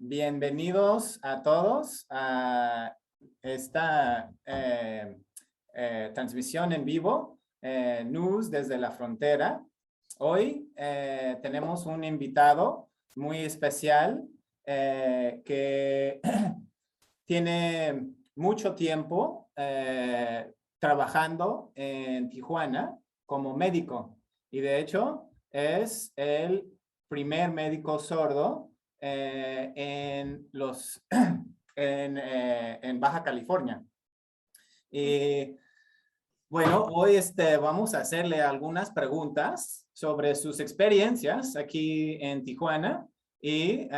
Bienvenidos a todos a esta transmisión en vivo, News desde la Frontera. Hoy tenemos un invitado muy especial que tiene mucho tiempo trabajando en Tijuana como médico y de hecho es el primer médico sordo en Baja California. Y bueno, hoy vamos a hacerle algunas preguntas sobre sus experiencias aquí en Tijuana y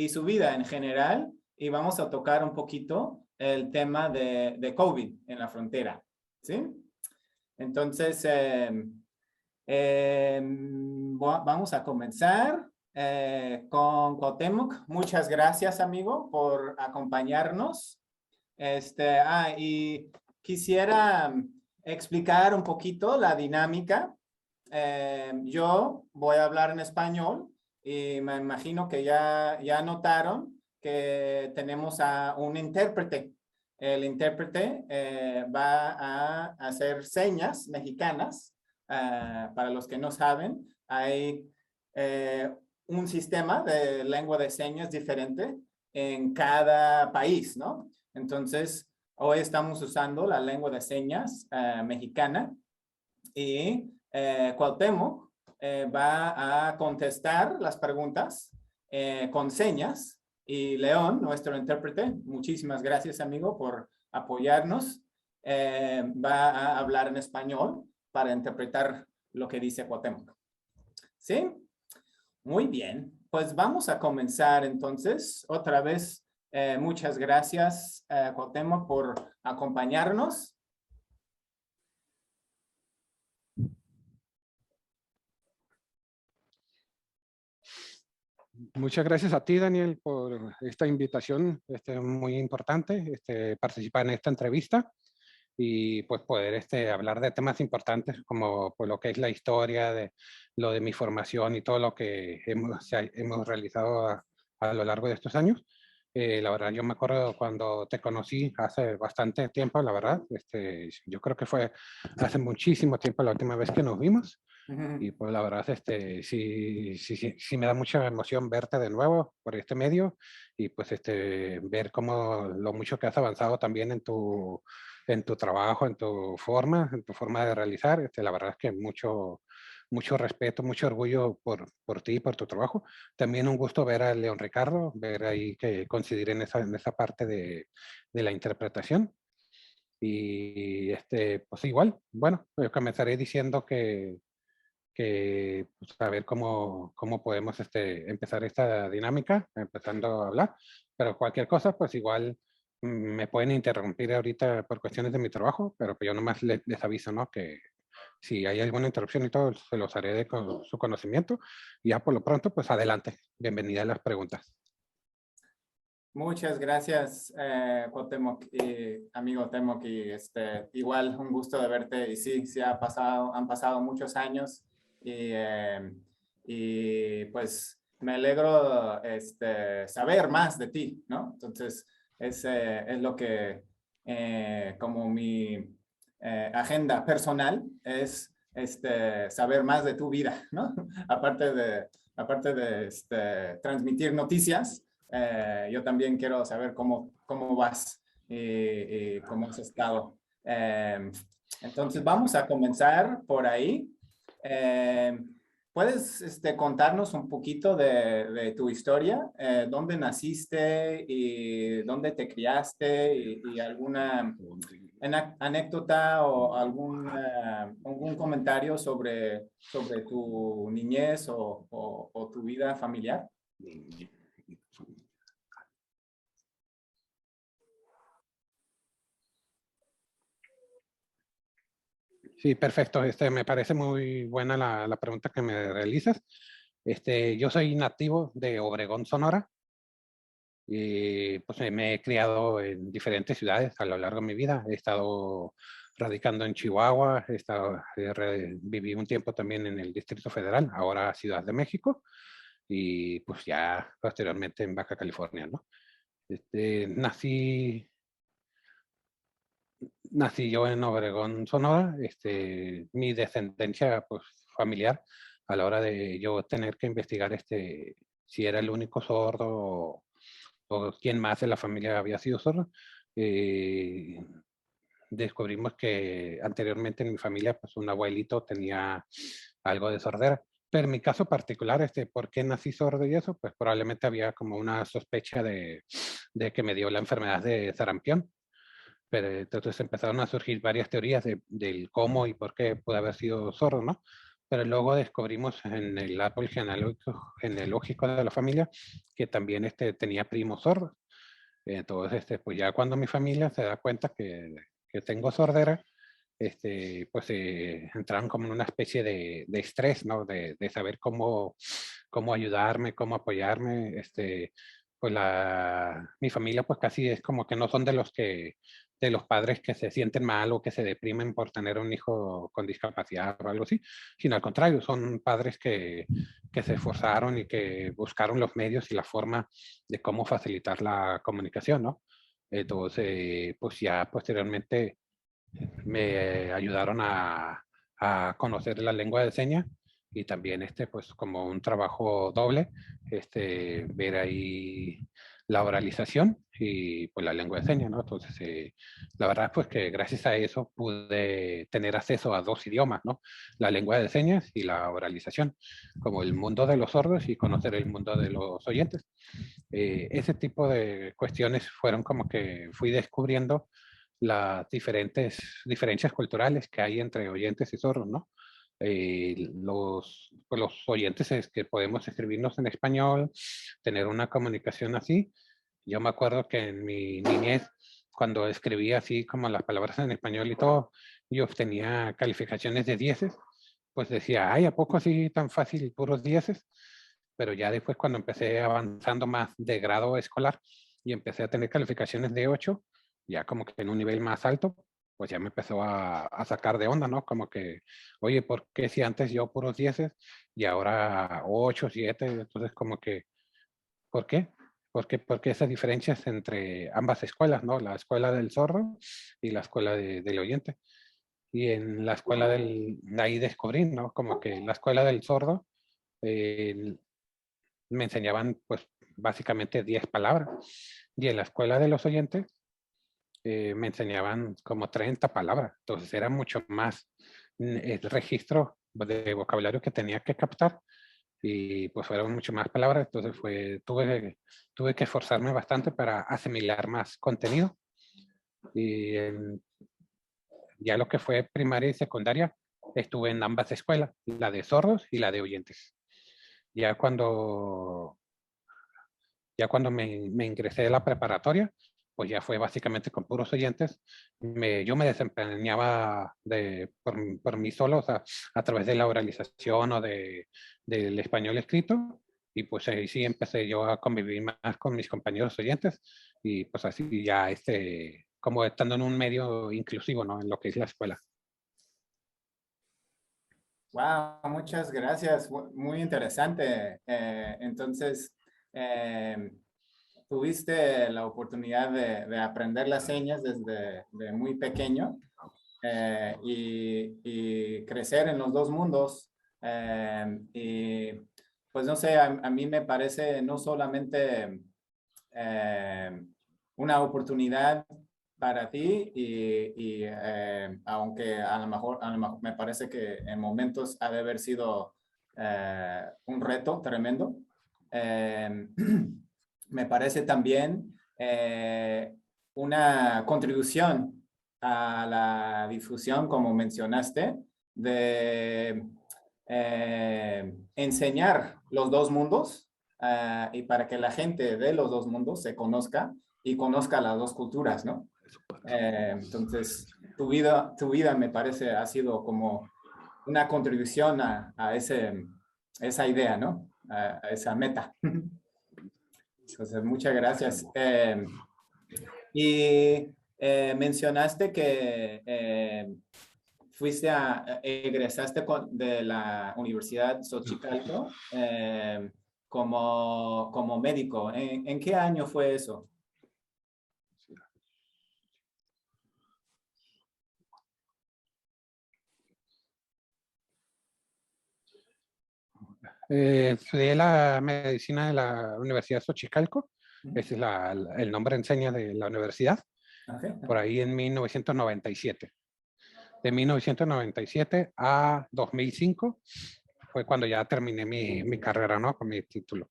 su vida en general. Y vamos a tocar un poquito el tema de COVID en la frontera, ¿sí? Entonces, vamos a comenzar con Cuauhtémoc. Muchas gracias, amigo, por acompañarnos. Y quisiera explicar un poquito la dinámica. Yo voy a hablar en español y me imagino que ya notaron que tenemos a un intérprete. El intérprete va a hacer señas mexicanas. Para los que no saben, hay un sistema de lengua de señas diferente en cada país, ¿no? Entonces, hoy estamos usando la lengua de señas mexicana y Cuauhtémoc va a contestar las preguntas con señas. Y León, nuestro intérprete, muchísimas gracias, amigo, por apoyarnos. Va a hablar en español para interpretar lo que dice Cuauhtémoc. ¿Sí? Muy bien. Pues vamos a comenzar entonces. Otra vez, muchas gracias, Cuauhtémoc, por acompañarnos. Muchas gracias a ti, Daniel, por esta invitación muy importante, participar en esta entrevista y pues poder hablar de temas importantes como pues, lo que es la historia, de lo de mi formación y todo lo que hemos realizado a lo largo de estos años. La verdad, yo me acuerdo cuando te conocí hace bastante tiempo, la verdad. Yo creo que fue hace muchísimo tiempo la última vez que nos vimos. Y pues la verdad, sí me da mucha emoción verte de nuevo por este medio y pues ver cómo lo mucho que has avanzado también en tu trabajo, en tu forma de realizar. La verdad es que mucho respeto, mucho orgullo por ti y por tu trabajo. También un gusto ver a León Ricardo, ver ahí que coincidir en esa parte de la interpretación. Y pues igual, bueno, yo comenzaré diciendo que pues, a ver cómo podemos empezar esta dinámica, empezando a hablar. Pero cualquier cosa, pues igual me pueden interrumpir ahorita por cuestiones de mi trabajo, pero pues yo nomás les aviso, ¿no? Que si hay alguna interrupción y todo, se los haré de su conocimiento. Y ya por lo pronto, pues adelante. Bienvenida a las preguntas. Muchas gracias, Cuauhtémoc, amigo Cuauhtémoc, y igual un gusto de verte. Y sí, han pasado muchos años y pues me alegro saber más de ti, ¿no? Entonces, es lo que como mi agenda personal es saber más de tu vida, ¿no? aparte de transmitir noticias. Yo también quiero saber cómo vas y cómo has estado. Entonces, vamos a comenzar por ahí. ¿Puedes contarnos un poquito de tu historia? ¿Dónde naciste y dónde te criaste? Y alguna anécdota o algún comentario sobre tu niñez o tu vida familiar? Sí, perfecto. Me parece muy buena la pregunta que me realizas. Yo soy nativo de Obregón, Sonora. Y pues me he criado en diferentes ciudades a lo largo de mi vida. He estado radicando en Chihuahua, viví un tiempo también en el Distrito Federal, ahora Ciudad de México. y pues ya posteriormente en Baja California, ¿no? Nací yo en Obregón, Sonora. Mi descendencia pues, familiar, a la hora de yo tener que investigar si era el único sordo o quién más de la familia había sido sordo, eh, descubrimos que anteriormente en mi familia, pues un abuelito tenía algo de sordera. Pero en mi caso particular, ¿por qué nací sordo y eso? Pues probablemente había como una sospecha de que me dio la enfermedad de sarampión. Pero entonces empezaron a surgir varias teorías del cómo y por qué puede haber sido sordo, ¿no? Pero luego descubrimos en el árbol genealógico de la familia que también tenía primos sordos. Entonces, pues ya cuando mi familia se da cuenta que tengo sordera, pues entraron como en una especie de estrés, ¿no? De saber cómo ayudarme, cómo apoyarme. Pues mi familia pues casi es como que no son de los padres que se sienten mal o que se deprimen por tener un hijo con discapacidad o algo así, sino al contrario, son padres que se esforzaron y que buscaron los medios y la forma de cómo facilitar la comunicación, ¿no? Entonces, pues ya posteriormente me ayudaron a conocer la lengua de señas y también pues como un trabajo doble, ver ahí la oralización y pues la lengua de señas, ¿no? Entonces, la verdad pues que gracias a eso pude tener acceso a dos idiomas, ¿no? La lengua de señas y la oralización, como el mundo de los sordos y conocer el mundo de los oyentes. Ese tipo de cuestiones fueron como que fui descubriendo las diferencias culturales que hay entre oyentes y sordos, ¿no? Pues los oyentes es que podemos escribirnos en español, tener una comunicación así. Yo me acuerdo que en mi niñez, cuando escribía así como las palabras en español y todo, yo obtenía calificaciones de 10, pues decía, ay, ¿a poco así tan fácil, puros 10? Pero ya después cuando empecé avanzando más de grado escolar y empecé a tener calificaciones de 8, ya como que en un nivel más alto, pues ya me empezó a sacar de onda, ¿no? Como que, oye, ¿por qué si antes yo puros 10 y ahora 8, 7? Entonces como que, ¿por qué? Porque esas diferencias entre ambas escuelas, ¿no? La escuela del sordo y la escuela del oyente. Y en la escuela ahí descubrí, ¿no? Como que la escuela del sordo eh, me enseñaban pues básicamente 10 palabras y en la escuela de los oyentes me enseñaban como 30 palabras. Entonces era mucho más el registro de vocabulario que tenía que captar y pues fueron mucho más palabras. Entonces tuve que esforzarme bastante para asimilar más contenido. Y ya lo que fue primaria y secundaria, estuve en ambas escuelas, la de sordos y la de oyentes. Ya cuando me ingresé a la preparatoria, pues ya fue básicamente con puros oyentes. Yo me desempeñaba por mí solo, o sea, a través de la oralización o del español escrito. Y pues ahí sí empecé yo a convivir más con mis compañeros oyentes y pues así ya como estando en un medio inclusivo, ¿no? En lo que es la escuela. Wow, muchas gracias. Muy interesante. Entonces, eh, tuviste la oportunidad de aprender las señas desde de muy pequeño y crecer en los dos mundos. Y pues no sé, a mí me parece no solamente eh, una oportunidad para ti aunque a lo mejor me parece que en momentos ha de haber sido un reto tremendo, eh, me parece también una contribución a la difusión, como mencionaste, de enseñar los dos mundos y para que la gente de los dos mundos se conozca y conozca las dos culturas, ¿no? Entonces, tu vida me parece ha sido como una contribución esa idea, ¿no? A esa meta. Entonces, muchas gracias. Y mencionaste que egresaste de la Universidad Xochicalco. como médico. ¿En qué año fue eso? Estudié la medicina de la Universidad Xochicalco, Ujú. ese es el nombre enseña de la universidad, Okay. por ahí en 1997. De 1997 a 2005 fue cuando ya terminé mi carrera, ¿no? Con mi título.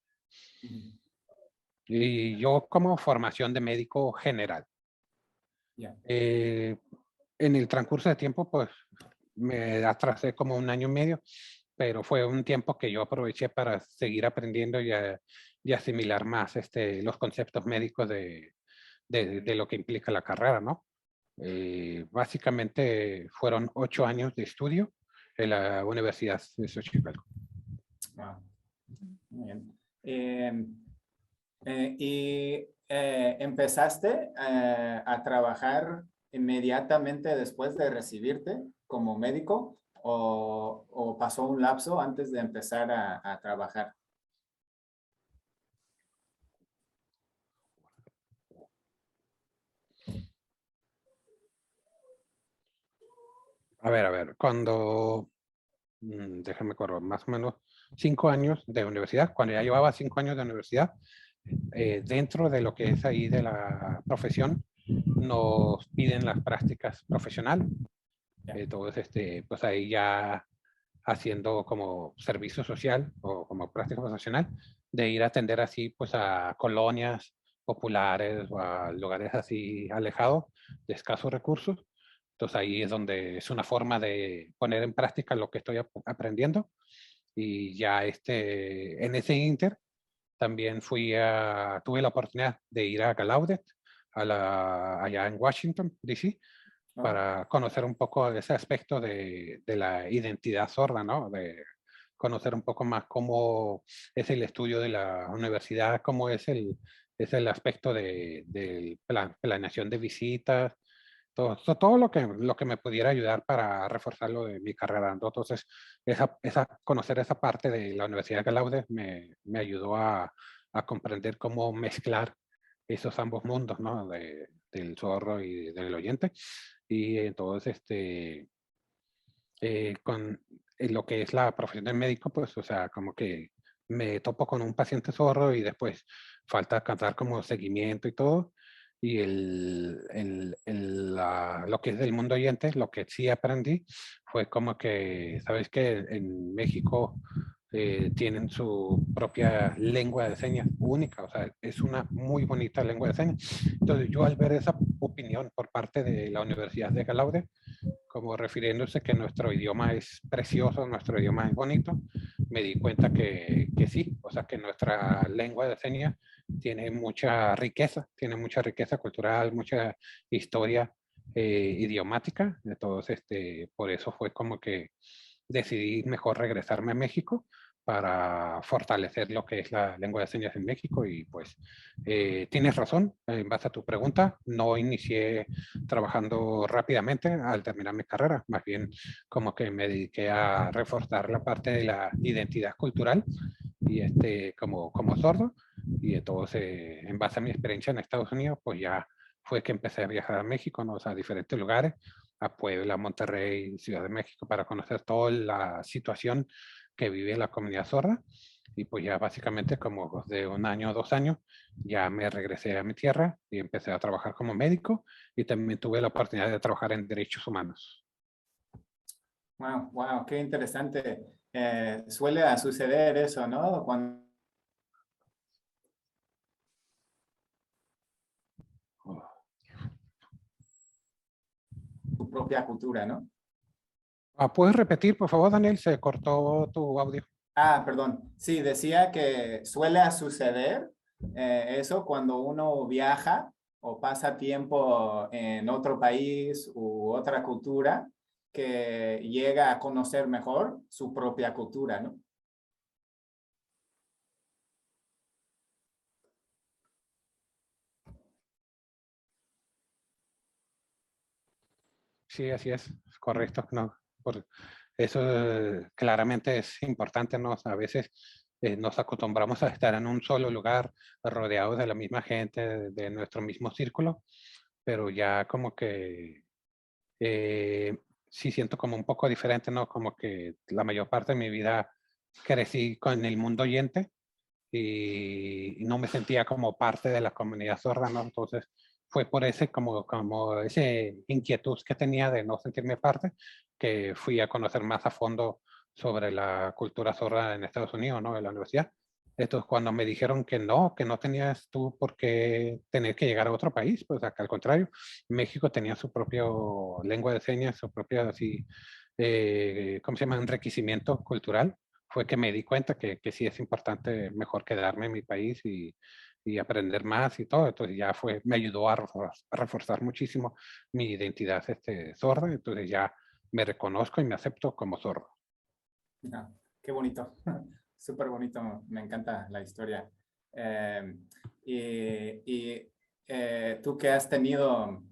Ujú. Y yo como formación de médico general. Yeah. En el transcurso de tiempo, pues me atrasé como un año y medio, pero fue un tiempo que yo aproveché para seguir aprendiendo y asimilar más los conceptos médicos de lo que implica la carrera, ¿no? Básicamente fueron 8 años de estudio en la Universidad de Xochicalco. Wow. Muy bien. ¿Y empezaste a trabajar inmediatamente después de recibirte como médico o pasó un lapso antes de empezar a trabajar? A ver, cuando, déjame acuerdo, más o menos 5 años de universidad, cuando ya llevaba 5 años de universidad, dentro de lo que es ahí de la profesión, nos piden las prácticas profesionales. Ya. Entonces, pues ahí ya haciendo como servicio social o como práctica profesional, de ir a atender así pues a colonias populares o a lugares así alejados de escasos recursos. Entonces ahí es donde es una forma de poner en práctica lo que estoy aprendiendo. Y ya en ese inter también tuve la oportunidad de ir a Gallaudet, allá en Washington, D.C., Oh, para conocer un poco de ese aspecto de la identidad sorda, ¿no? De conocer un poco más cómo es el estudio de la universidad, cómo es el aspecto de planeación de visitas, todo lo que me pudiera ayudar para reforzar lo de mi carrera. Entonces, conocer esa parte de la Universidad de Gallaudet me ayudó a comprender cómo mezclar esos ambos mundos, ¿no? Del zorro y del oyente. Y entonces, con lo que es la profesión del médico, pues, o sea, como que me topo con un paciente zorro y después falta cantar como seguimiento y todo. Y lo que es del mundo oyente, lo que sí aprendí fue como que, ¿sabes que en México tienen su propia lengua de señas única? O sea, es una muy bonita lengua de señas. Entonces yo al ver esa opinión por parte de la Universidad de Galaude, como refiriéndose que nuestro idioma es precioso, nuestro idioma es bonito, me di cuenta que sí, o sea que nuestra lengua de señas tiene mucha riqueza cultural, mucha historia idiomática. Entonces, por eso fue como que decidí mejor regresarme a México para fortalecer lo que es la lengua de señas en México. Y pues tienes razón, en base a tu pregunta, no inicié trabajando rápidamente al terminar mi carrera, más bien como que me dediqué a reforzar la parte de la identidad cultural y como sordo. Y entonces, en base a mi experiencia en Estados Unidos, pues ya fue que empecé a viajar a México, ¿no? O sea, a diferentes lugares, a Puebla, Monterrey, Ciudad de México, para conocer toda la situación que vive la comunidad sorda. Y pues ya básicamente como de un año o 2 años, ya me regresé a mi tierra y empecé a trabajar como médico y también tuve la oportunidad de trabajar en derechos humanos. wow, wow, qué interesante. Suele a suceder eso, ¿no? Cuando tu propia cultura, ¿no? ¿Puedes repetir, por favor, Daniel? Se cortó tu audio. Ah, perdón. Sí, decía que suele a suceder eso cuando uno viaja o pasa tiempo en otro país u otra cultura, que llega a conocer mejor su propia cultura, ¿no? Sí, así es correcto. No, eso claramente es importante, ¿no? O sea, a veces nos acostumbramos a estar en un solo lugar, rodeados de la misma gente, de nuestro mismo círculo, pero ya como que sí siento como un poco diferente, ¿no? Como que la mayor parte de mi vida crecí con el mundo oyente y no me sentía como parte de la comunidad sorda, ¿no? Entonces fue por ese como ese inquietud que tenía de no sentirme parte que fui a conocer más a fondo sobre la cultura sorda en Estados Unidos, ¿no? En la universidad. Entonces, cuando me dijeron que no tenías tú por qué tener que llegar a otro país, pues acá al contrario, México tenía su propio lengua de señas, su propio, así, ¿cómo se llama? Enriquecimiento cultural. Fue que me di cuenta que sí es importante mejor quedarme en mi país y aprender más y todo. Entonces ya fue, me ayudó a reforzar muchísimo mi identidad sorda. Entonces ya me reconozco y me acepto como sordo. Ah, qué bonito, súper bonito, me encanta la historia. Eh, tú que has tenido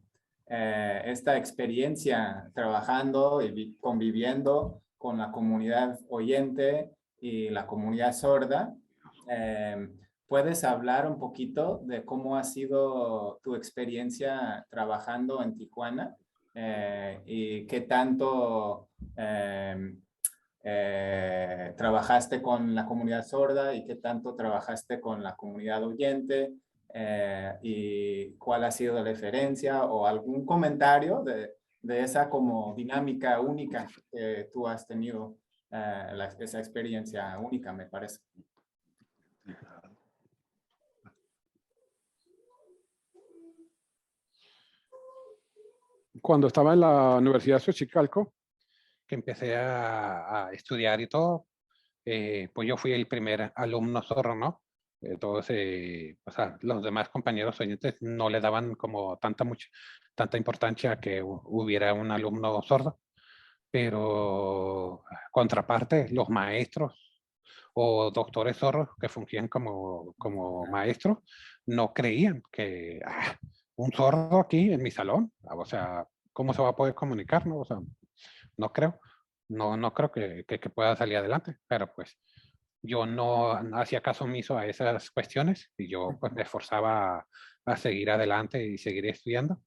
esta experiencia trabajando y conviviendo con la comunidad oyente y la comunidad sorda, eh, ¿puedes hablar un poquito de cómo ha sido tu experiencia trabajando en Tijuana y qué tanto trabajaste con la comunidad sorda y qué tanto trabajaste con la comunidad oyente y cuál ha sido la diferencia o algún comentario de esa como dinámica única que tú has tenido, esa experiencia única, me parece. Cuando estaba en la Universidad de Xochicalco, que empecé a estudiar y todo, pues yo fui el primer alumno zorro, ¿no? Entonces, o sea, los demás compañeros oyentes no le daban como tanta importancia a que hubiera un alumno sordo, pero contraparte, los maestros o doctores zorros que fungían como maestros no creían que un sordo aquí en mi salón, o sea, ¿cómo se va a poder comunicar, no? O sea, no creo, no creo que pueda salir adelante, pero pues yo no hacía caso omiso a esas cuestiones y yo pues me esforzaba a seguir adelante y seguir estudiando.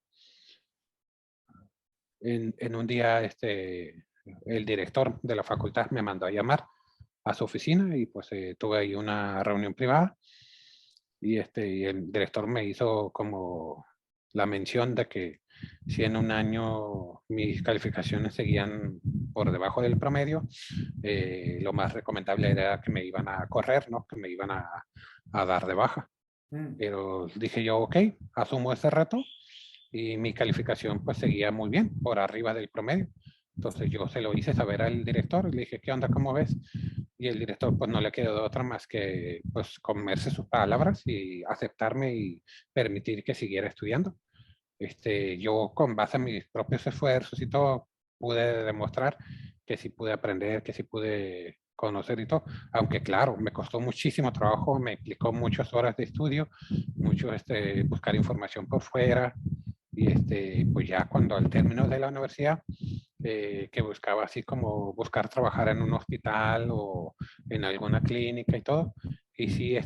En un día el director de la facultad me mandó a llamar a su oficina y pues tuve ahí una reunión privada y el director me hizo como la mención de que si en un año mis calificaciones seguían por debajo del promedio, lo más recomendable era que me iban a correr, ¿no? Que me iban a dar de baja. Pero dije yo, ok, asumo ese reto y mi calificación pues seguía muy bien, por arriba del promedio. Entonces yo se lo hice saber al director y le dije, ¿qué onda? ¿Cómo ves? Y el director pues no le quedó de otra más que pues comerse sus palabras y aceptarme y permitir que siguiera estudiando. Yo con base en mis propios esfuerzos y todo pude demostrar que sí pude aprender, que sí pude conocer y todo, aunque claro, me costó muchísimo trabajo, me implicó muchas horas de estudio, mucho buscar información por fuera, y pues ya cuando al término de la universidad, que buscaba así como buscar trabajar en un hospital o en alguna clínica y todo, y sí,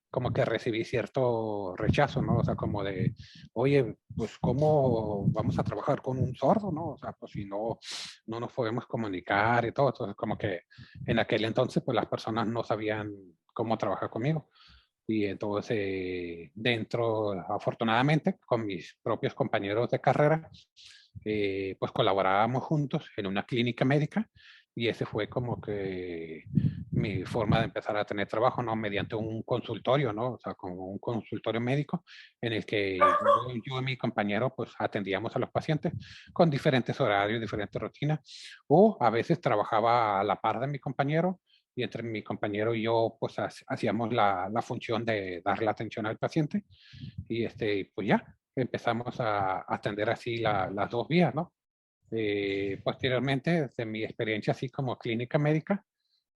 como que recibí cierto rechazo, ¿no? O sea, como de, oye, pues ¿cómo vamos a trabajar con un sordo, no? O sea, pues si no nos podemos comunicar y todo, entonces como que en aquel entonces, pues las personas no sabían cómo trabajar conmigo. Y entonces, dentro, afortunadamente, con mis propios compañeros de carrera, pues colaborábamos juntos en una clínica médica y ese fue como que mi forma de empezar a tener trabajo, ¿no? Mediante un consultorio, ¿no? O sea, como un consultorio médico en el que yo y mi compañero pues atendíamos a los pacientes con diferentes horarios, diferentes rutinas, o a veces trabajaba a la par de mi compañero y entre mi compañero y yo pues hacíamos la función de dar la atención al paciente y pues ya empezamos a atender así las dos vías, ¿no? Posteriormente, de mi experiencia así como clínica médica,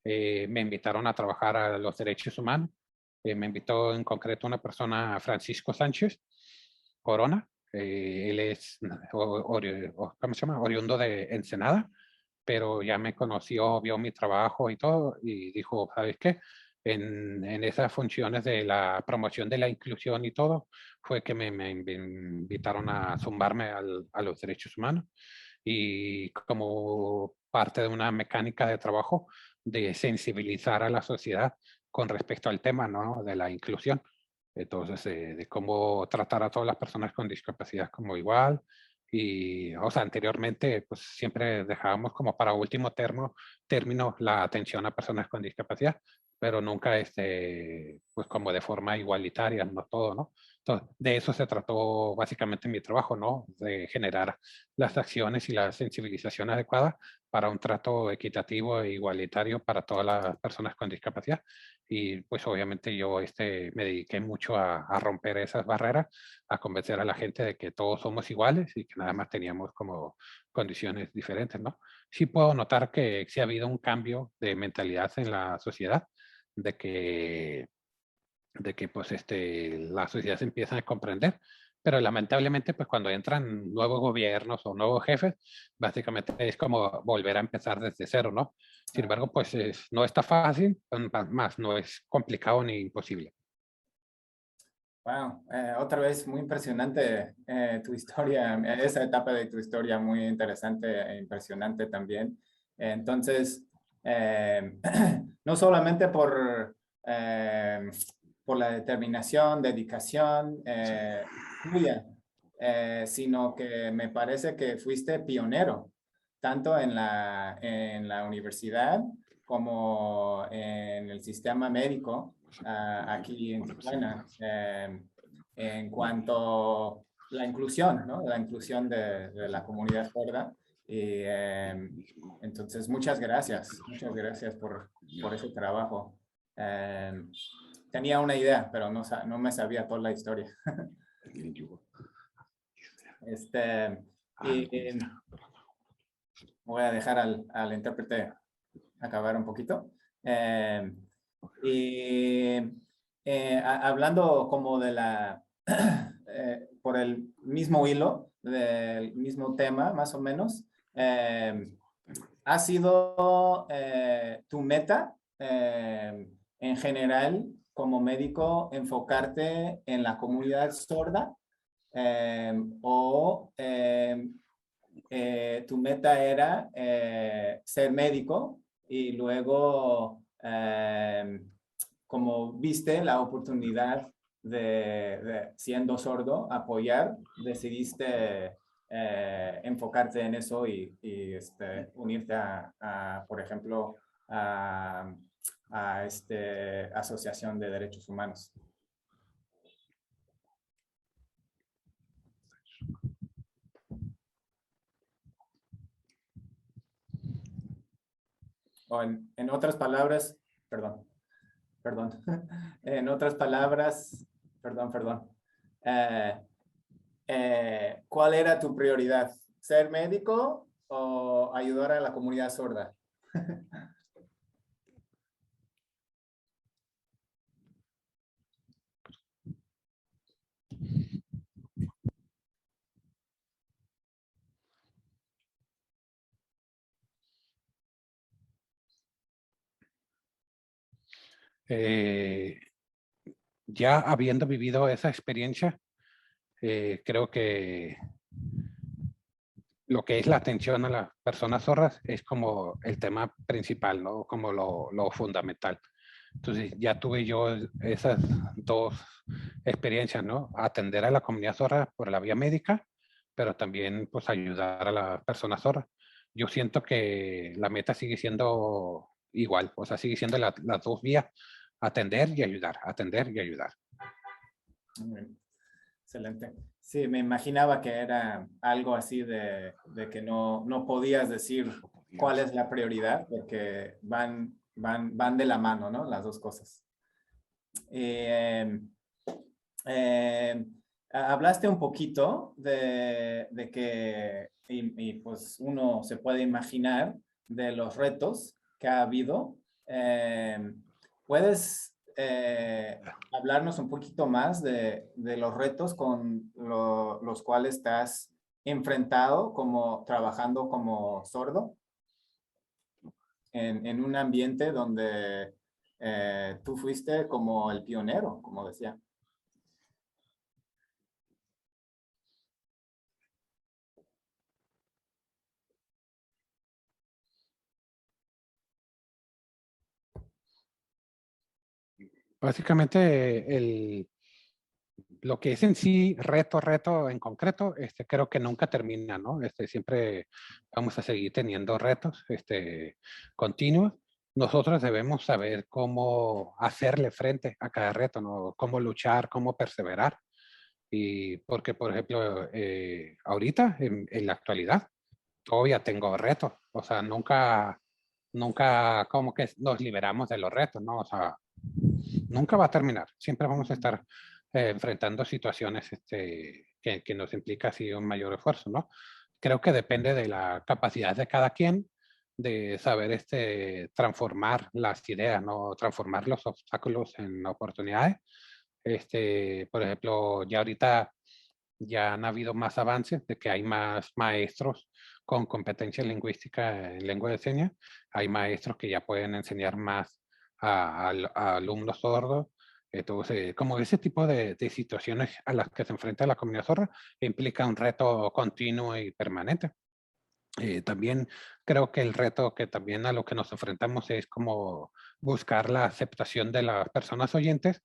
me invitaron a trabajar a los derechos humanos. Me invitó en concreto una persona, Francisco Sánchez Corona. Él es, ¿cómo se llama? Oriundo de Ensenada. pero ya me conoció, vio mi trabajo y todo, y dijo, ¿sabes qué? En esas funciones de la promoción de la inclusión y todo, fue que me invitaron a sumarme a los derechos humanos y como parte de una mecánica de trabajo de sensibilizar a la sociedad con respecto al tema, ¿no? De la inclusión. Entonces, de cómo tratar a todas las personas con discapacidad como igual. Y, o sea, anteriormente, pues siempre dejábamos como para último término la atención a personas con discapacidad, pero nunca, pues como de forma igualitaria, no todo, ¿no? Entonces, de eso se trató básicamente mi trabajo, ¿no? De generar las acciones y la sensibilización adecuada para un trato equitativo e igualitario para todas las personas con discapacidad. Y pues obviamente yo me dediqué mucho a romper esas barreras, a convencer a la gente de que todos somos iguales y que nada más teníamos como condiciones diferentes, ¿no? Sí puedo notar que sí ha habido un cambio de mentalidad en la sociedad, de que pues la sociedad se empieza a comprender, pero lamentablemente pues cuando entran nuevos gobiernos o nuevos jefes, básicamente es como volver a empezar desde cero, ¿no? Sin embargo, pues no está fácil, más no es complicado ni imposible. Wow, otra vez muy impresionante tu historia, esa etapa de tu historia muy interesante e impresionante también. Entonces, no solamente por la determinación, dedicación tuya, sino que me parece que fuiste pionero, tanto en la universidad como en el sistema médico aquí en Tijuana en cuanto a la inclusión, ¿no? La inclusión de la comunidad sorda. Y entonces, muchas gracias por ese trabajo. Tenía una idea, pero no me sabía toda la historia. Y voy a dejar al intérprete acabar un poquito. Y hablando como de por el mismo hilo, del mismo tema, más o menos, ¿ha sido tu meta en general como médico enfocarte en la comunidad sorda? ¿O tu meta era ser médico y luego, como viste la oportunidad siendo sordo, apoyar, decidiste enfocarte en eso unirte por ejemplo, a Asociación de Derechos Humanos? O en otras palabras, perdón. En otras palabras, perdón. ¿Cuál era tu prioridad? ¿Ser médico o ayudar a la comunidad sorda? Ya habiendo vivido esa experiencia, creo que lo que es la atención a las personas sordas es como el tema principal, ¿no? Como lo fundamental. Entonces ya tuve yo esas dos experiencias, ¿no? Atender a la comunidad sorda por la vía médica, pero también pues ayudar a las personas sordas. Yo siento que la meta sigue siendo igual, o sea, sigue siendo las dos vías, atender y ayudar, atender y ayudar. Muy bien. Excelente. Sí, me imaginaba que era algo así de que no podías decir cuál es la prioridad, porque van de la mano, ¿no? Las dos cosas. Eh, hablaste un poquito de que, pues uno se puede imaginar de los retos que ha habido. ¿Puedes hablarnos un poquito más de los retos con los cuales te has enfrentado trabajando como sordo? en un ambiente donde tú fuiste como el pionero, como decía. Básicamente, lo que es en sí reto en concreto, creo que nunca termina, ¿no? Siempre vamos a seguir teniendo retos, continuos. Nosotros debemos saber cómo hacerle frente a cada reto, ¿no? Cómo luchar, cómo perseverar. Y porque, por ejemplo, ahorita, en la actualidad, todavía tengo retos. O sea, nunca como que nos liberamos de los retos, ¿no? O sea, nunca va a terminar. Siempre vamos a estar enfrentando situaciones que nos implica así un mayor esfuerzo, ¿no? Creo que depende de la capacidad de cada quien de saber transformar las ideas, ¿no? Transformar los obstáculos en oportunidades. Por ejemplo, ya ahorita ya han habido más avances de que hay más maestros con competencia lingüística en lengua de señas. Hay maestros que ya pueden enseñar más a alumnos sordos. Entonces, como ese tipo de situaciones a las que se enfrenta la comunidad sorda implica un reto continuo y permanente. También creo que el reto que también a lo que nos enfrentamos es como buscar la aceptación de las personas oyentes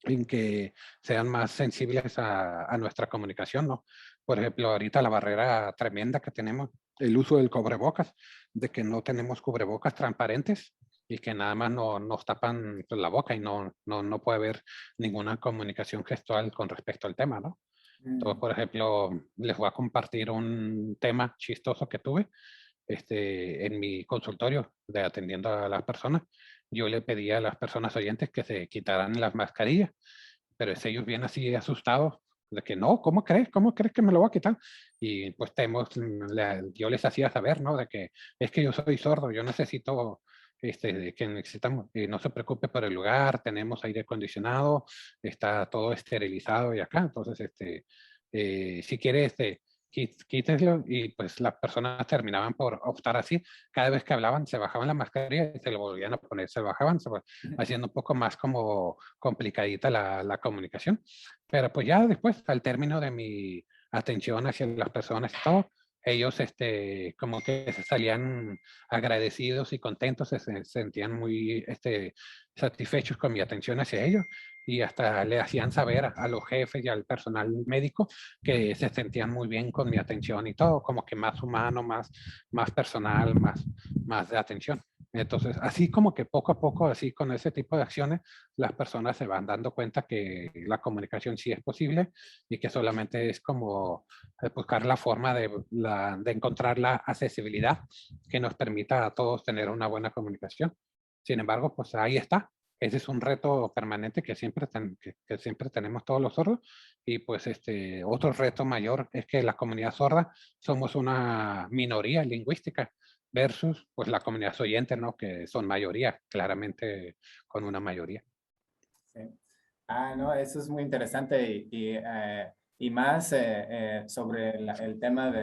en que sean más sensibles a nuestra comunicación, ¿no? Por ejemplo, ahorita la barrera tremenda que tenemos, el uso del cubrebocas, de que no tenemos cubrebocas transparentes y que nada más nos tapan pues, la boca y no puede haber ninguna comunicación gestual con respecto al tema, ¿no? Entonces, por ejemplo, les voy a compartir un tema chistoso que tuve en mi consultorio de atendiendo a las personas. Yo le pedí a las personas oyentes que se quitaran las mascarillas, pero ellos bien así asustados de que no, ¿cómo crees? ¿Cómo crees que me lo voy a quitar? Y pues yo les hacía saber, ¿no? De que es que yo soy sordo, yo necesito, de que necesitamos, no se preocupe por el lugar, tenemos aire acondicionado, está todo esterilizado y acá, entonces, si quiere, quíteslo y pues las personas terminaban por optar así. Cada vez que hablaban se bajaban la mascarilla y se lo volvían a poner, se bajaban, haciendo un poco más como complicadita la comunicación. Pero pues ya después, al término de mi atención hacia las personas y todo, ellos como que se salían agradecidos y contentos, se sentían muy satisfechos con mi atención hacia ellos y hasta le hacían saber a los jefes y al personal médico que se sentían muy bien con mi atención y todo, como que más humano, más personal, más de atención. Entonces, así como que poco a poco, así con ese tipo de acciones, las personas se van dando cuenta que la comunicación sí es posible y que solamente es como buscar la forma de encontrar la accesibilidad que nos permita a todos tener una buena comunicación. Sin embargo, pues ahí está. Ese es un reto permanente que siempre tenemos todos los sordos. Y pues otro reto mayor es que la comunidad sorda somos una minoría lingüística versus pues la comunidad oyente, ¿no? Que son mayoría, claramente con una mayoría. Sí. Ah, no, eso es muy interesante y más sobre el tema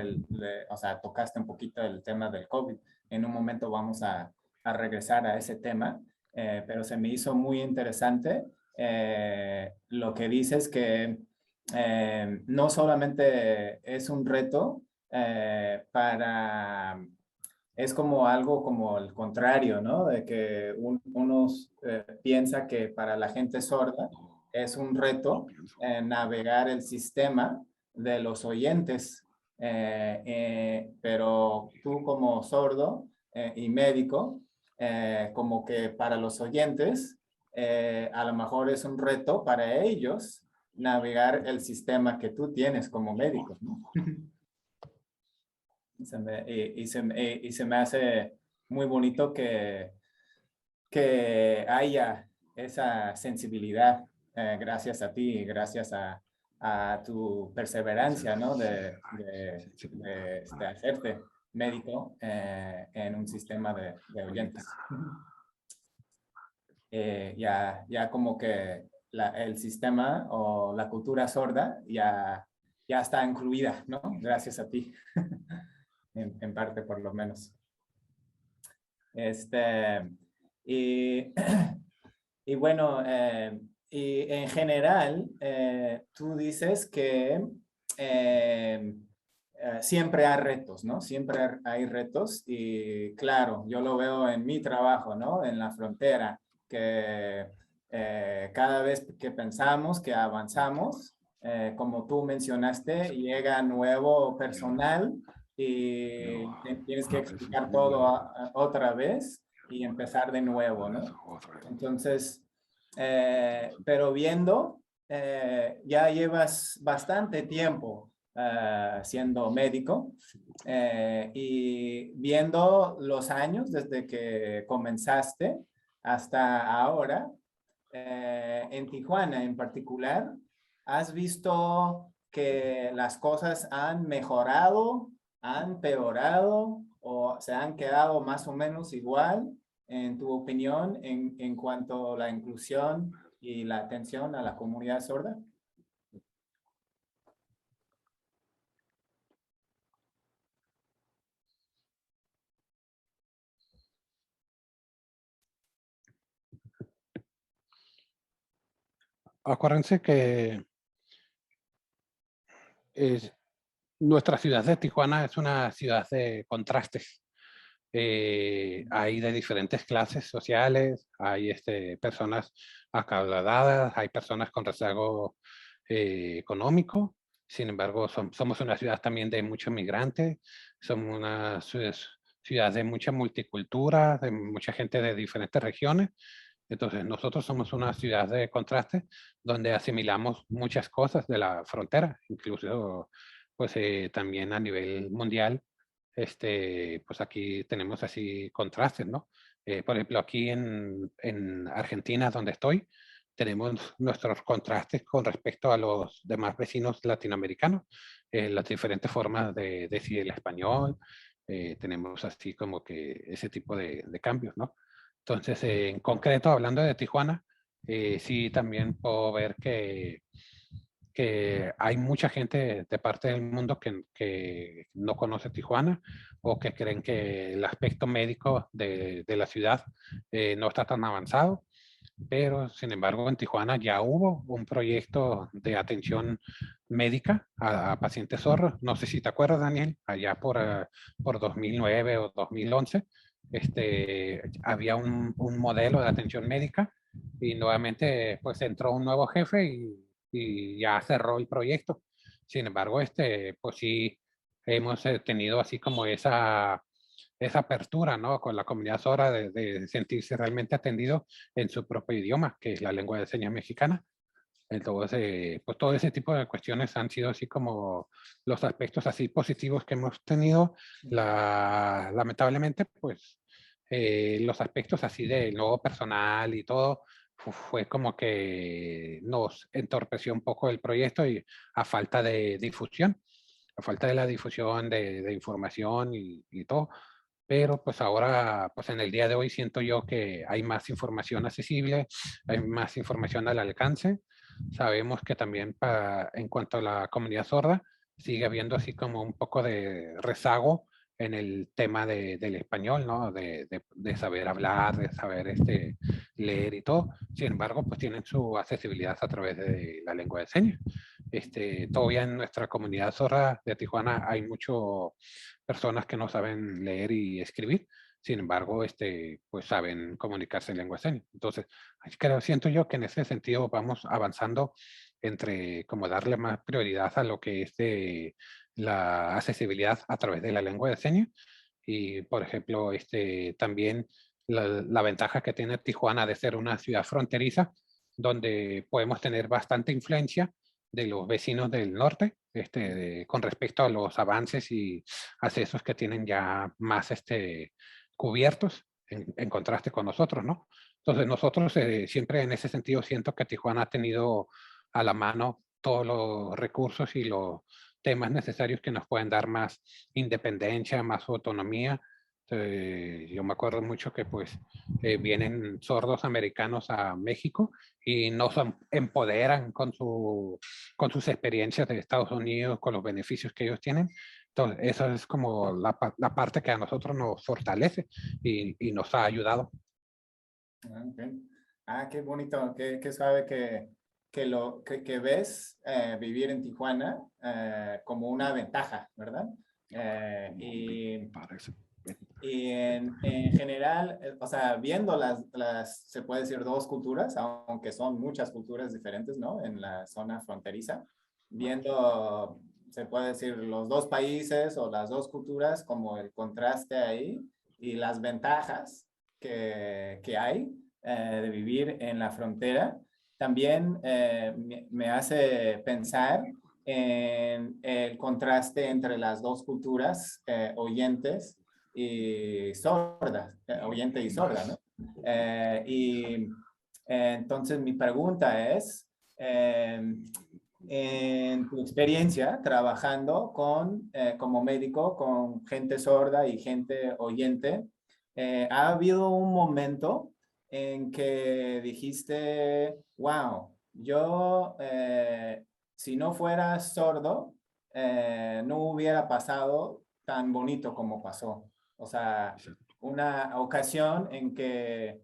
o sea, tocaste un poquito el tema del COVID. En un momento vamos a regresar a ese tema, pero se me hizo muy interesante lo que dices que no solamente es un reto es como algo como el contrario, ¿no? De que uno piensa que para la gente sorda es un reto navegar el sistema de los oyentes, pero tú como sordo y médico, como que para los oyentes, a lo mejor es un reto para ellos navegar el sistema que tú tienes como médico, ¿no? Y se me hace muy bonito que haya esa sensibilidad gracias a ti, gracias a tu perseverancia, ¿no? De hacerte médico en un sistema de oyentes. Ya como que el sistema o la cultura sorda ya está incluida, ¿no? Gracias a ti, en parte por lo menos. Este, y, y bueno, y en general, tú dices que siempre hay retos, ¿no? Siempre hay retos y claro, yo lo veo en mi trabajo, ¿no? En la frontera, que cada vez que pensamos que avanzamos, como tú mencionaste, llega nuevo personal y tienes que explicar todo otra vez y empezar de nuevo, ¿no? Entonces, pero viendo, ya llevas bastante tiempo siendo médico y viendo los años desde que comenzaste hasta ahora, en Tijuana en particular, ¿has visto que las cosas han mejorado, han peorado o se han quedado más o menos igual, en tu opinión, en cuanto a la inclusión y la atención a la comunidad sorda? Acuérdense que es, nuestra ciudad de Tijuana es una ciudad de contrastes. Hay de diferentes clases sociales, hay personas acaudaladas, hay personas con rezago económico. Sin embargo, somos una ciudad también de muchos migrantes, somos una ciudad de mucha multicultura, de mucha gente de diferentes regiones. Entonces, nosotros somos una ciudad de contraste donde asimilamos muchas cosas de la frontera, incluso pues también a nivel mundial, pues aquí tenemos así contrastes, ¿no? Por ejemplo, aquí en Argentina, donde estoy, tenemos nuestros contrastes con respecto a los demás vecinos latinoamericanos, las diferentes formas de decir el español, tenemos así como que ese tipo de cambios, ¿no? Entonces, en concreto, hablando de Tijuana, sí también puedo ver que hay mucha gente de parte del mundo que no conoce Tijuana o que creen que el aspecto médico de la ciudad no está tan avanzado, pero sin embargo en Tijuana ya hubo un proyecto de atención médica a pacientes sordos. No sé si te acuerdas, Daniel, allá por 2009 o 2011, había un modelo de atención médica y nuevamente pues entró un nuevo jefe y ya cerró el proyecto. Sin embargo, pues sí hemos tenido así como esa apertura, ¿no? Con la comunidad sorda de sentirse realmente atendido en su propio idioma, que es la lengua de señas mexicana. Entonces, pues todo ese tipo de cuestiones han sido así como los aspectos así positivos que hemos tenido. Lamentablemente, pues los aspectos así del nuevo personal y todo fue como que nos entorpeció un poco el proyecto y a falta de difusión, a falta de la difusión de información y todo. Pero pues ahora, pues en el día de hoy siento yo que hay más información accesible, hay más información al alcance. Sabemos que también en cuanto a la comunidad sorda, sigue habiendo así como un poco de rezago en el tema del español, ¿no? De saber hablar, de saber leer y todo. Sin embargo, pues tienen su accesibilidad a través de la lengua de señas. Todavía en nuestra comunidad sorda de Tijuana hay muchas personas que no saben leer y escribir. Sin embargo, pues saben comunicarse en lengua de señas. Entonces, creo, siento yo que en ese sentido vamos avanzando entre como darle más prioridad a lo que es la accesibilidad a través de la lengua de señas. Y, por ejemplo, también la ventaja que tiene Tijuana de ser una ciudad fronteriza, donde podemos tener bastante influencia de los vecinos del norte, con respecto a los avances y accesos que tienen ya más cubiertos en contraste con nosotros, ¿no? Entonces nosotros siempre en ese sentido siento que Tijuana ha tenido a la mano todos los recursos y los temas necesarios que nos pueden dar más independencia, más autonomía. Yo me acuerdo mucho que pues vienen sordos americanos a México y nos empoderan con sus experiencias de Estados Unidos, con los beneficios que ellos tienen, Entonces, eso es como la parte que a nosotros nos fortalece y nos ha ayudado. Okay. Qué bonito, qué suave que ves vivir en Tijuana como una ventaja, ¿verdad? Y Parece. en general, o sea, viendo se puede decir dos culturas, aunque son muchas culturas diferentes, ¿no? En la zona fronteriza, viendo, se puede decir, los dos países o las dos culturas como el contraste ahí y las ventajas que hay de vivir en la frontera, también me hace pensar en el contraste entre las dos culturas oyentes y sorda, oyente y sorda, ¿no? Entonces mi pregunta es, en tu experiencia trabajando como médico con gente sorda y gente oyente, ¿ha habido un momento en que dijiste, wow, yo si no fuera sordo, no hubiera pasado tan bonito como pasó? O sea, una ocasión en que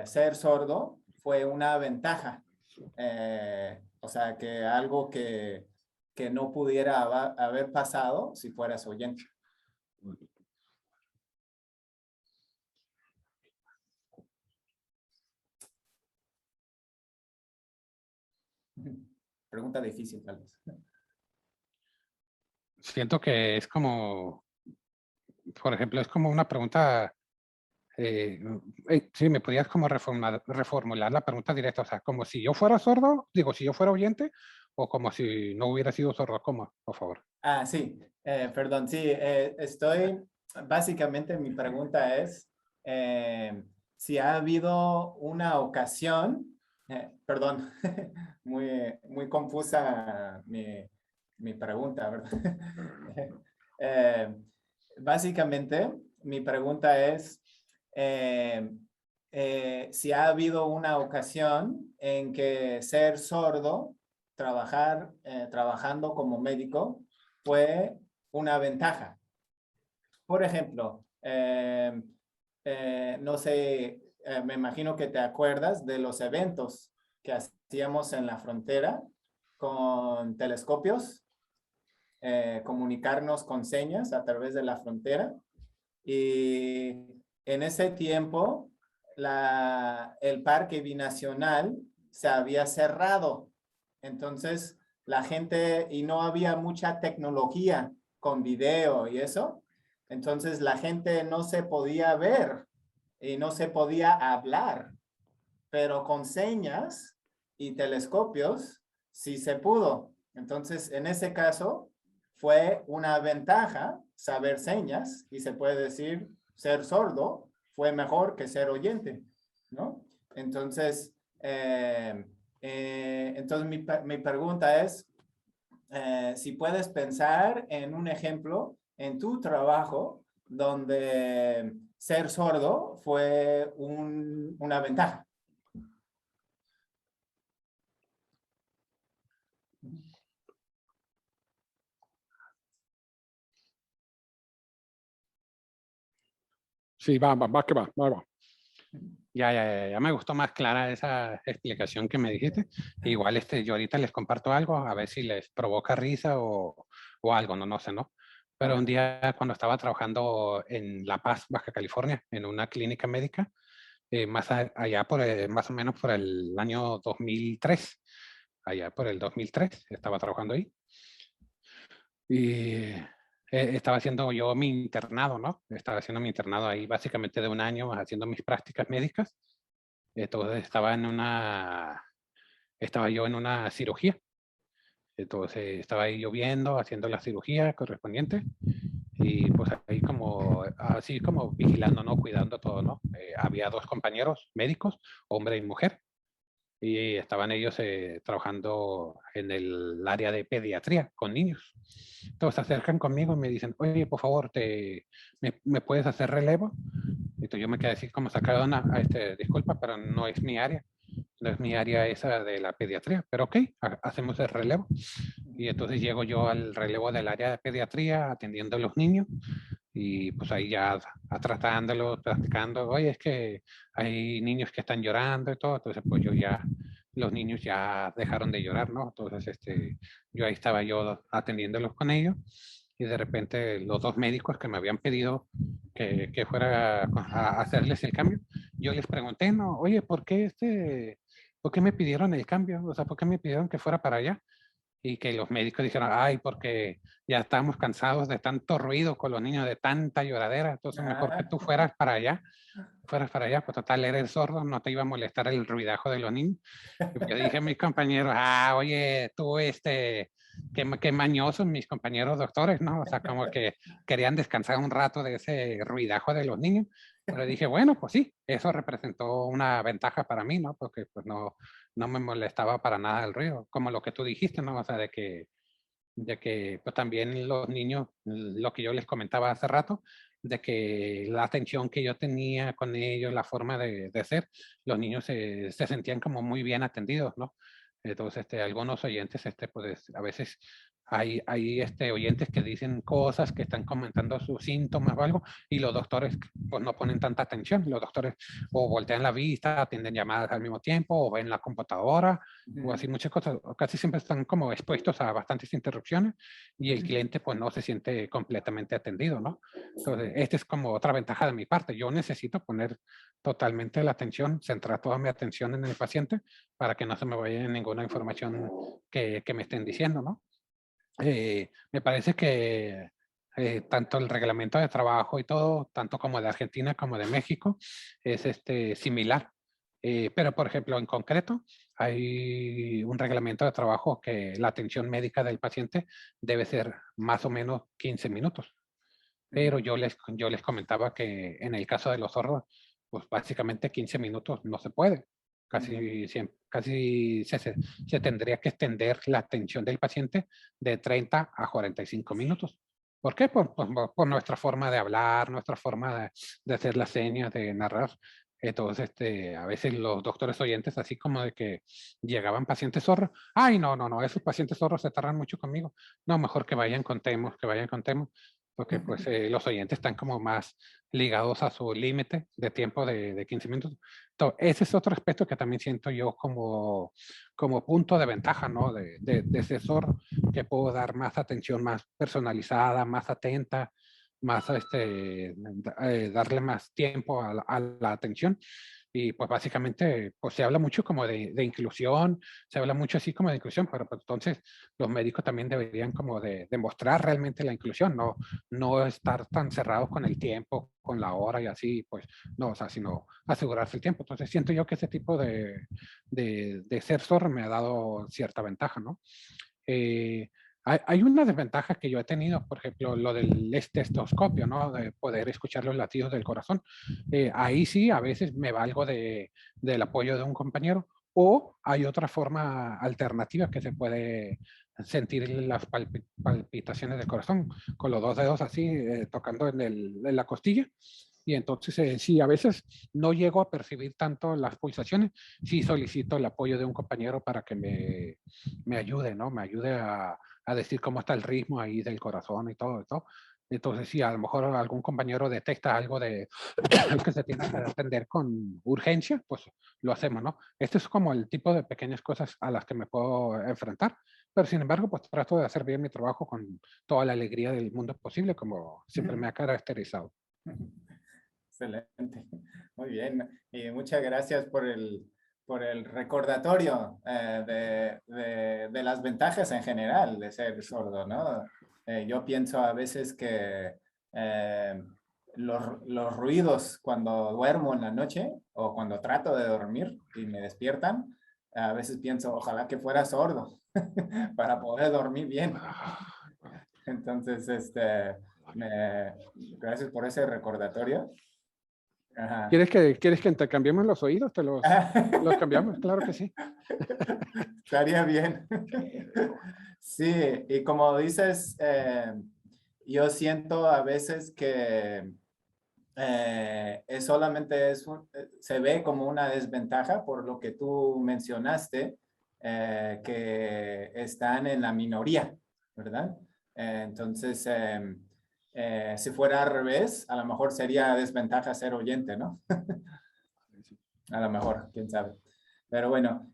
ser sordo fue una ventaja. O sea, que algo que no pudiera haber pasado si fueras oyente. Pregunta difícil, tal vez. Siento que es como, por ejemplo, es como una pregunta, sí, me podías como reformular la pregunta directa, o sea, como si yo fuera sordo, digo, si yo fuera oyente, o como si no hubiera sido sordo, ¿cómo? Por favor. Sí, perdón, sí, básicamente mi pregunta es si ha habido una ocasión, perdón, muy confusa mi pregunta, ¿verdad? Eh, Básicamente mi pregunta es si ha habido una ocasión en que ser sordo, trabajando como médico, fue una ventaja. Por ejemplo, no sé, me imagino que te acuerdas de los eventos que hacíamos en la frontera con telescopios, comunicarnos con señas a través de la frontera. Y en ese tiempo, el parque binacional se había cerrado. Entonces, la gente, y no había mucha tecnología con video y eso. Entonces, la gente no se podía ver y no se podía hablar, pero con señas y telescopios sí se pudo. Entonces, en ese caso, fue una ventaja saber señas y se puede decir ser sordo fue mejor que ser oyente, ¿no? Entonces, entonces mi pregunta es, si puedes pensar en un ejemplo en tu trabajo donde ser sordo fue una ventaja. Sí, va, que va. Ya me gustó más clara esa explicación que me dijiste. Igual yo ahorita les comparto algo, a ver si les provoca risa o algo, no sé, ¿no? Pero un día cuando estaba trabajando en La Paz, Baja California, en una clínica médica, allá más o menos por el año 2003, allá por el 2003, estaba trabajando ahí. Y estaba haciendo yo mi internado, ¿no? Estaba haciendo mi internado ahí básicamente de un año, haciendo mis prácticas médicas. Entonces estaba yo en una cirugía. Entonces estaba ahí yo viendo, haciendo la cirugía correspondiente y pues ahí así como vigilando, ¿no? Cuidando todo, ¿no? Había dos compañeros médicos, hombre y mujer, y estaban ellos trabajando en el área de pediatría con niños. Entonces se acercan conmigo y me dicen, oye, por favor, ¿me puedes hacer relevo? Entonces yo me quedé así como sacado, disculpa, pero no es mi área. No es mi área esa de la pediatría, pero ok, hacemos el relevo. Y entonces llego yo al relevo del área de pediatría atendiendo a los niños y pues ahí ya tratándolos, practicando, oye, es que hay niños que están llorando y todo, entonces pues yo ya, los niños ya dejaron de llorar, ¿no? Entonces yo ahí estaba yo atendiéndolos con ellos y de repente los dos médicos que me habían pedido que fuera a hacerles el cambio, yo les pregunté, no, oye, ¿por qué me pidieron el cambio? O sea, ¿por qué me pidieron que fuera para allá? Y que los médicos dijeron, ay, porque ya estamos cansados de tanto ruido con los niños, de tanta lloradera, entonces mejor que Ah, tú fueras para allá, pues total, eres sordo, no te iba a molestar el ruidajo de los niños. Y yo dije a mis compañeros, oye, tú, qué mañosos mis compañeros doctores, ¿no? O sea, como que querían descansar un rato de ese ruidajo de los niños. Pero dije, bueno, pues sí, eso representó una ventaja para mí, ¿no? Porque pues no me molestaba para nada el ruido, como lo que tú dijiste, ¿no? O sea, de que pues también los niños, lo que yo les comentaba hace rato, de que la atención que yo tenía con ellos, la forma de ser, los niños se sentían como muy bien atendidos, ¿no? Entonces, algunos oyentes, pues a veces hay oyentes que dicen cosas, que están comentando sus síntomas o algo, y los doctores pues no ponen tanta atención. Los doctores o voltean la vista, atienden llamadas al mismo tiempo, o ven la computadora, o así muchas cosas. Casi siempre están como expuestos a bastantes interrupciones y el cliente pues no se siente completamente atendido, ¿no? Entonces, esta es como otra ventaja de mi parte. Yo necesito poner totalmente la atención, centrar toda mi atención en el paciente para que no se me vaya ninguna información que me estén diciendo, ¿no? Me parece que tanto el reglamento de trabajo y todo, tanto como de Argentina como de México, es similar. Pero, por ejemplo, en concreto, hay un reglamento de trabajo que la atención médica del paciente debe ser más o menos 15 minutos. Pero yo les comentaba que en el caso de los sordos, pues básicamente 15 minutos no se puede. Casi se tendría que extender la atención del paciente de 30 a 45 minutos. ¿Por qué? Por nuestra forma de hablar, nuestra forma de hacer las señas, de narrar. Entonces, a veces los doctores oyentes, así como de que llegaban pacientes zorros, ay, no, esos pacientes zorros se tardan mucho conmigo. No, mejor que vayan con Temo, porque pues los oyentes están como más ligados a su límite de tiempo de 15 minutos. Entonces, ese es otro aspecto que también siento yo como punto de ventaja, ¿no? De asesor, que puedo dar más atención más personalizada, más atenta, más darle más tiempo a la atención. Y pues básicamente pues se habla mucho como de inclusión, se habla mucho así como de inclusión, pero pues, entonces los médicos también deberían como de demostrar realmente la inclusión, no estar tan cerrados con el tiempo, con la hora y así, pues no, o sea, sino asegurarse el tiempo. Entonces siento yo que ese tipo de ser zorro me ha dado cierta ventaja, ¿no? Eh, hay una desventaja que yo he tenido, por ejemplo, lo del estetoscopio, ¿no? De poder escuchar los latidos del corazón. Ahí sí, a veces me valgo del apoyo de un compañero, o hay otra forma alternativa que se puede sentir las palpitaciones del corazón con los dos dedos así, tocando en la costilla. Y entonces, si a veces no llego a percibir tanto las pulsaciones, sí solicito el apoyo de un compañero para que me ayude, ¿no? Me ayude a decir cómo está el ritmo ahí del corazón y todo eso. Entonces, si a lo mejor algún compañero detecta algo de que se tiene que atender con urgencia, pues lo hacemos, ¿no? Este es como el tipo de pequeñas cosas a las que me puedo enfrentar, pero sin embargo, pues trato de hacer bien mi trabajo con toda la alegría del mundo posible, como siempre me ha caracterizado. Excelente, muy bien. Y muchas gracias por el recordatorio de las ventajas en general de ser sordo, ¿no? Yo pienso a veces que los ruidos cuando duermo en la noche o cuando trato de dormir y me despiertan, a veces pienso, ojalá que fuera sordo para poder dormir bien. Entonces, gracias por ese recordatorio. Ajá. ¿Quieres que intercambiemos los oídos? Los cambiamos, claro que sí. Estaría bien. Sí, y como dices, yo siento a veces que solamente se ve como una desventaja por lo que tú mencionaste, que están en la minoría, ¿verdad? Entonces, si fuera al revés, a lo mejor sería desventaja ser oyente, ¿no? A lo mejor, quién sabe. Pero bueno,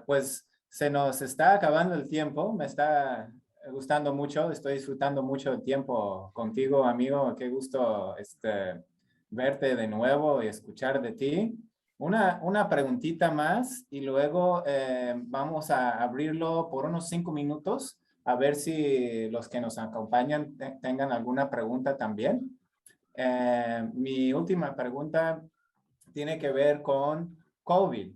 pues se nos está acabando el tiempo. Me está gustando mucho. Estoy disfrutando mucho el tiempo contigo, amigo. Qué gusto verte de nuevo y escuchar de ti. Una preguntita más y luego vamos a abrirlo por unos 5 minutos a ver si los que nos acompañan tengan alguna pregunta también. Mi última pregunta tiene que ver con COVID.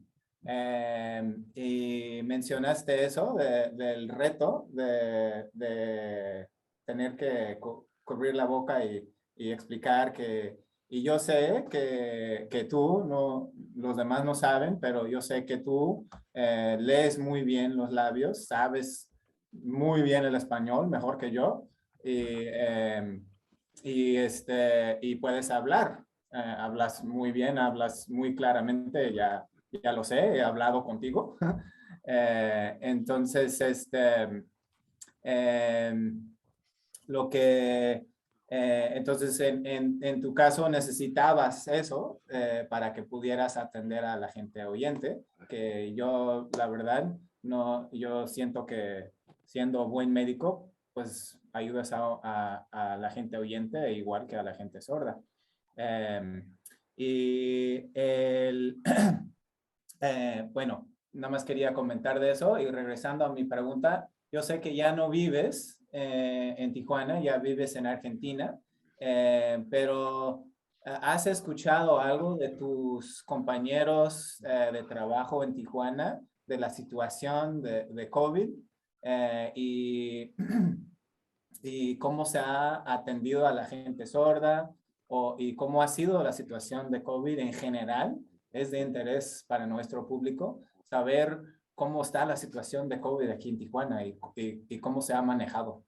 Y mencionaste eso del reto de tener que cubrir la boca y explicar que, y yo sé que tú, no, los demás no saben, pero yo sé que tú lees muy bien los labios, sabes muy bien el español, mejor que yo, y puedes hablar. Hablas muy bien, hablas muy claramente, ya lo sé, he hablado contigo. Entonces, eh, lo que, entonces en tu caso necesitabas eso para que pudieras atender a la gente oyente, que yo, la verdad, no, yo siento que siendo buen médico, pues ayudas a la gente oyente igual que a la gente sorda. Eh, y bueno, nada más quería comentar de eso y regresando a mi pregunta, yo sé que ya no vives en Tijuana, ya vives en Argentina, pero ¿has escuchado algo de tus compañeros de trabajo en Tijuana, de la situación de COVID y cómo se ha atendido a la gente sorda y cómo ha sido la situación de COVID en general? Es de interés para nuestro público saber cómo está la situación de COVID aquí en Tijuana y cómo se ha manejado.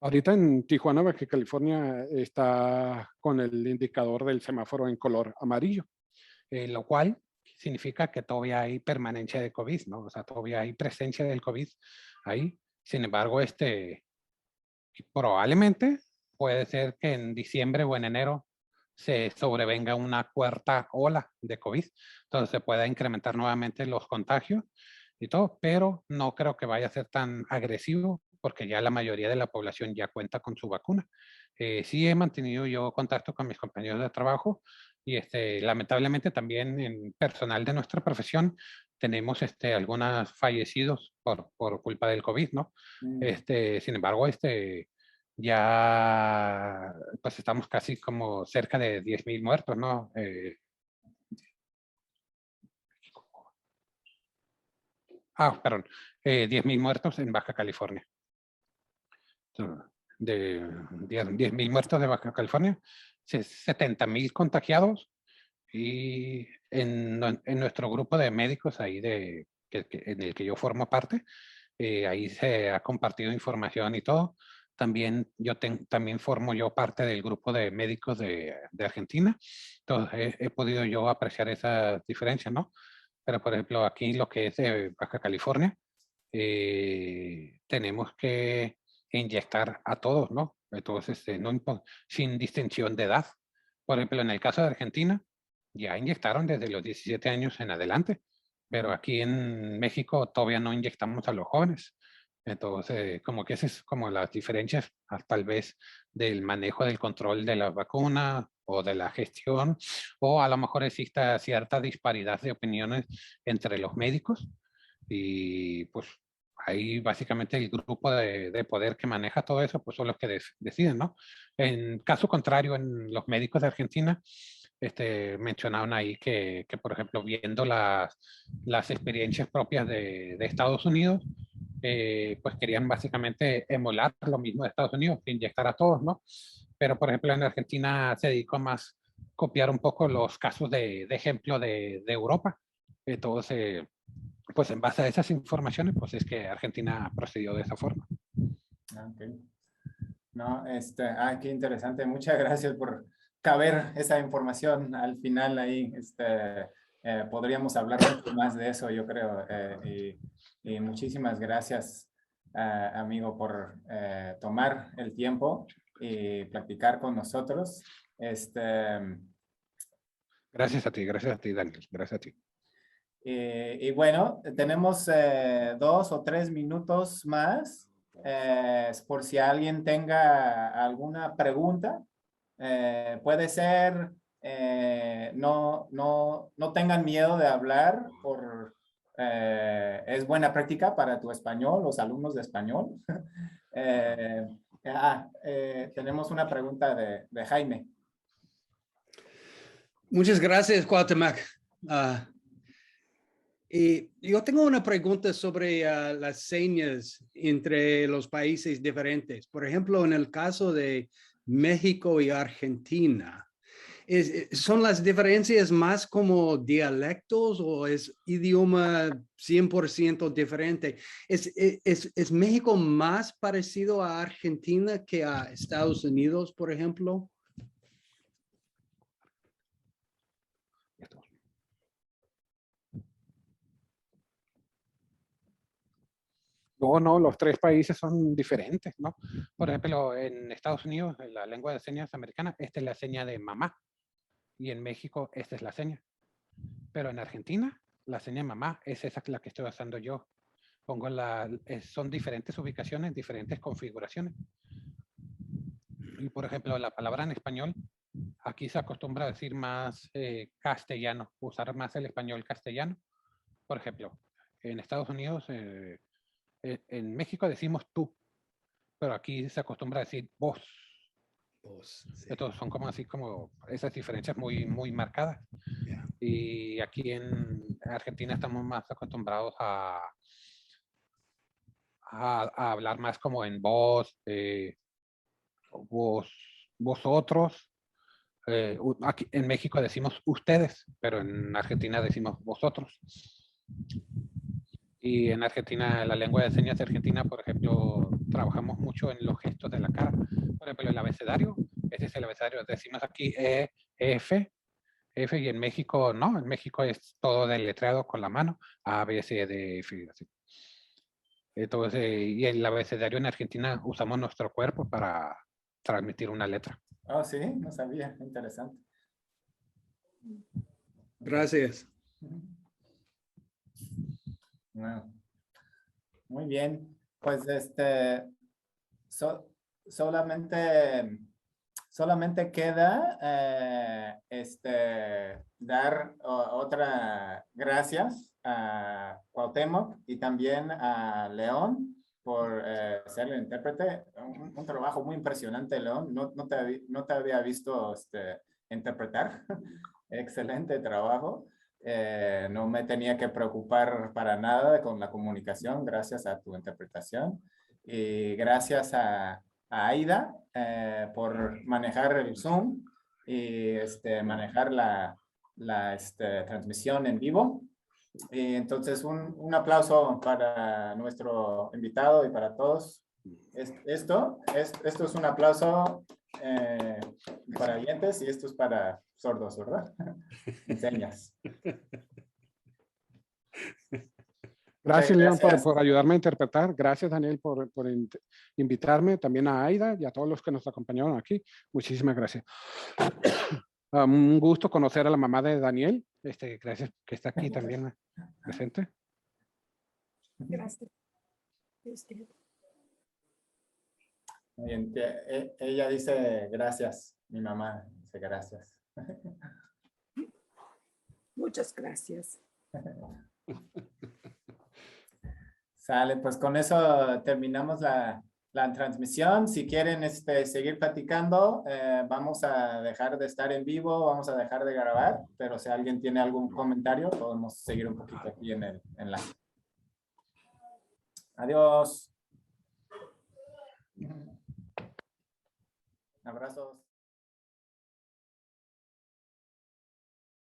Ahorita en Tijuana, Baja California, está con el indicador del semáforo en color amarillo, lo cual significa que todavía hay permanencia de COVID, ¿no? O sea, todavía hay presencia del COVID ahí. Sin embargo, probablemente puede ser que en diciembre o en enero se sobrevenga una cuarta ola de COVID. Entonces se pueda incrementar nuevamente los contagios y todo, pero no creo que vaya a ser tan agresivo porque ya la mayoría de la población ya cuenta con su vacuna. Sí he mantenido yo contacto con mis compañeros de trabajo y lamentablemente también en personal de nuestra profesión tenemos algunos fallecidos por culpa del COVID, ¿no? Sin embargo, ya pues estamos casi como cerca de 10,000 muertos, ¿no? Perdón, 10,000 muertos en Baja California. De 10,000 muertos de Baja California, 70,000 contagiados y en nuestro grupo de médicos ahí en el que yo formo parte, ahí se ha compartido información y todo. También también formo yo parte del grupo de médicos de Argentina. Entonces he podido yo apreciar esas diferencias, ¿no? Pero por ejemplo, aquí lo que es de Baja California, tenemos que inyectar a todos, ¿no? Entonces, sin distinción de edad. Por ejemplo, en el caso de Argentina, ya inyectaron desde los 17 años en adelante, pero aquí en México todavía no inyectamos a los jóvenes. Entonces, como que esas es como las diferencias, tal vez, del manejo del control de la vacuna o de la gestión, o a lo mejor exista cierta disparidad de opiniones entre los médicos y pues ahí básicamente el grupo de poder que maneja todo eso, pues son los que deciden, ¿no? En caso contrario, en los médicos de Argentina, mencionaron ahí que, por ejemplo, viendo las experiencias propias de Estados Unidos, pues querían básicamente emular lo mismo de Estados Unidos, inyectar a todos, ¿no? Pero, por ejemplo, en Argentina se dedicó más copiar un poco los casos de ejemplo de Europa. Entonces, pues en base a esas informaciones, pues es que Argentina procedió de esa forma. Okay. No, qué interesante. Muchas gracias por caber esa información al final ahí. Podríamos hablar mucho más de eso, yo creo. Y muchísimas gracias, amigo, por tomar el tiempo y platicar con nosotros. Gracias a ti, Daniel. Gracias a ti. Y bueno, tenemos 2 o 3 minutos más por si alguien tenga alguna pregunta. Puede ser, no tengan miedo de hablar, es buena práctica para tu español, los alumnos de español. Tenemos una pregunta de Jaime. Muchas gracias, Cuauhtémoc. Y yo tengo una pregunta sobre las señas entre los países diferentes. Por ejemplo, en el caso de México y Argentina, ¿son las diferencias más como dialectos o es idioma 100% diferente? ¿Es México más parecido a Argentina que a Estados Unidos, por ejemplo? No, los tres países son diferentes, ¿no? Por ejemplo, en Estados Unidos, en la lengua de señas americana, esta es la seña de mamá. Y en México, esta es la seña. Pero en Argentina, la seña de mamá es esa la que estoy usando yo. Son diferentes ubicaciones, diferentes configuraciones. Y por ejemplo, la palabra en español, aquí se acostumbra a decir más castellano, usar más el español castellano. Por ejemplo, en Estados Unidos, en México decimos tú, pero aquí se acostumbra a decir vos. Sí. Entonces son como así como esas diferencias muy, muy marcadas. Yeah. Y aquí en Argentina estamos más acostumbrados a hablar más como en vos, vosotros. Aquí en México decimos ustedes, pero en Argentina decimos vosotros. Y en Argentina, la lengua de señas de Argentina, por ejemplo, trabajamos mucho en los gestos de la cara. Por ejemplo, el abecedario, ese es el abecedario. Decimos aquí E, F, y en México no. En México es todo deletreado con la mano. A, B, C, D, F, así. Entonces, y el abecedario en Argentina usamos nuestro cuerpo para transmitir una letra. Oh, sí, no sabía. Interesante. Gracias. Wow. Muy bien. Pues solamente queda dar otra gracias a Cuauhtémoc y también a León por ser el intérprete. Un trabajo muy impresionante, León. No te había visto interpretar. Excelente trabajo. No me tenía que preocupar para nada con la comunicación gracias a tu interpretación. Y gracias a Aida por manejar el Zoom y manejar la transmisión en vivo. Y entonces un aplauso para nuestro invitado y para todos. Esto es un aplauso para oyentes y esto es para sordos, ¿verdad? Enseñas. Gracias, León, por ayudarme a interpretar. Gracias, Daniel, por invitarme. También a Aida y a todos los que nos acompañaron aquí. Muchísimas gracias. Un gusto conocer a la mamá de Daniel. Gracias que está aquí también presente. Gracias. Bien, ella dice gracias. Mi mamá dice gracias. Muchas gracias. Sale, pues con eso terminamos la transmisión. Si quieren seguir platicando, vamos a dejar de estar en vivo, vamos a dejar de grabar, pero si alguien tiene algún comentario, podemos seguir un poquito aquí en el enlace. Adiós. Abrazos.